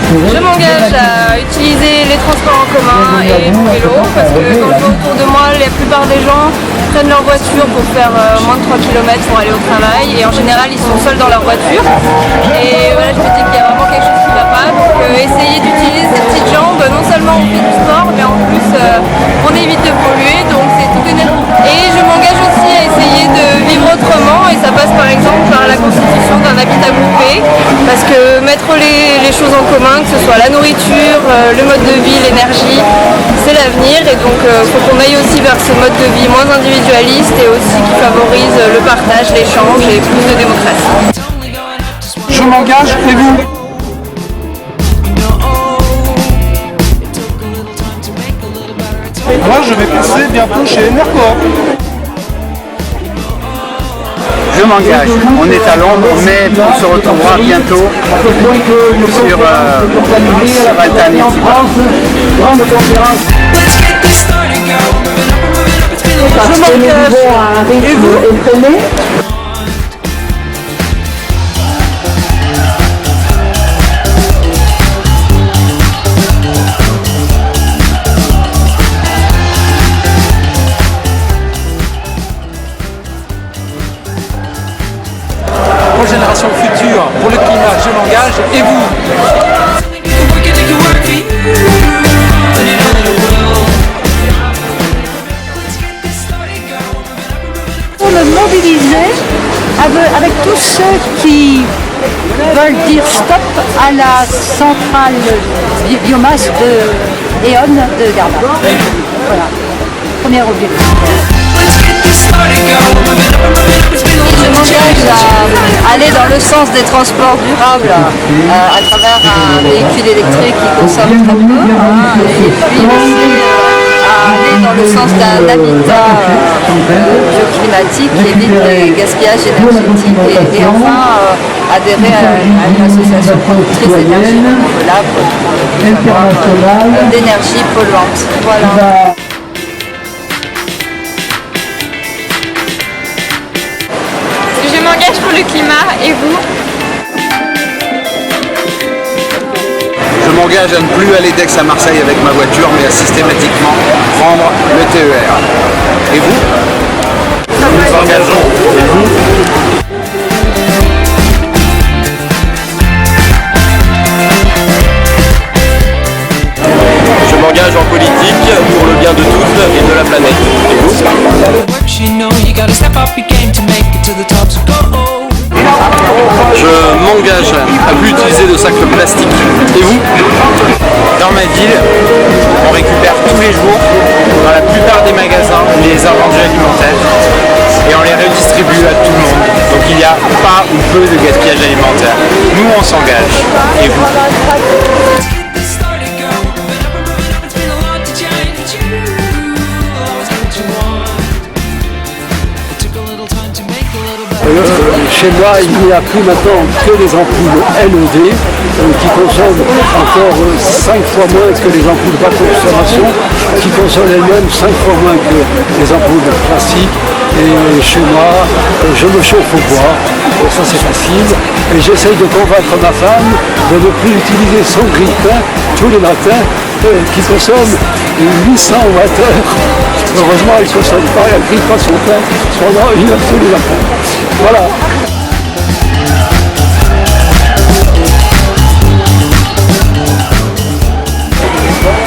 Je m'engage à utiliser les transports en commun et mon vélo parce que quand je vois autour de moi, la plupart des gens prennent leur voiture pour faire moins de 3 km pour aller au travail et en général ils sont seuls dans leur voiture et voilà, je me dis qu'il y a vraiment quelque chose qui ne va pas, donc essayer d'utiliser ces petites jambes, non seulement on fait du sport mais en plus on évite de polluer, donc c'est tout une aide. Et je m'engage aussi à essayer de vivre autrement et ça passe par exemple par la constitution d'un habitat groupé parce que mettre les choses en commun, que ce soit la nourriture, le mode de vie, l'énergie, c'est l'avenir et donc il faut qu'on aille aussi vers ce mode de vie moins individualiste et aussi qui favorise le partage, l'échange et plus de démocratie. Je m'engage et vous? Moi je vais passer bientôt chez Enercoop. Je m'engage, on est à Londres, mais on se retrouvera bientôt sur Alternative. Je m'engage et vous? Pour Génération Future, pour le climat, je m'engage et vous? Pour me mobiliser avec tous ceux qui veulent dire stop à la centrale biomasse de E.ON de Garda. Voilà, premier objectif. Je m'engage à aller dans le sens des transports durables à travers un véhicule électrique qui consomme très peu et puis aussi à aller dans le sens d'un habitat bioclimatique qui évite les gaspillages énergétiques et enfin adhérer à une association productrice d'énergie renouvelable pour avoir d'énergie polluante. Voilà. Je m'engage pour le climat et vous? Je m'engage à ne plus aller d'Aix à Marseille avec ma voiture, mais à systématiquement prendre le TER. Et vous? Nous nous engageons. Et vous? Je m'engage en politique pour le bien de tous et de la planète. Et vous? Je m'engage à plus utiliser de sacs plastiques. Et vous? Dans ma ville, on récupère tous les jours, dans la plupart des magasins, les invendus alimentaires et on les redistribue à tout le monde. Donc il n'y a pas ou peu de gaspillage alimentaire. Nous, on s'engage. Et vous? Chez moi, il n'y a plus maintenant que les ampoules LED qui consomment encore 5 fois moins que les ampoules bas consommation, qui consomment elles-mêmes 5 fois moins que les ampoules classiques. Et chez moi, je me chauffe au bois, ça c'est facile. Et j'essaye de convaincre ma femme de ne plus utiliser son grille-pain tous les matins, qui consomme 800 Wh. Heureusement, elle ne consomme pas, elle ne grille pas son pain pendant 1 heure tous les matins. Voilà.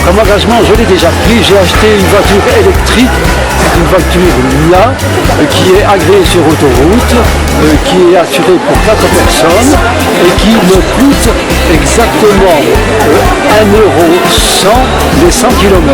Comme engagement, je l'ai déjà pris, j'ai acheté une voiture électrique, une voiture là, qui est agréée sur autoroute, qui est assurée pour 4 personnes et qui me coûte exactement 1 € 100 les 100 km.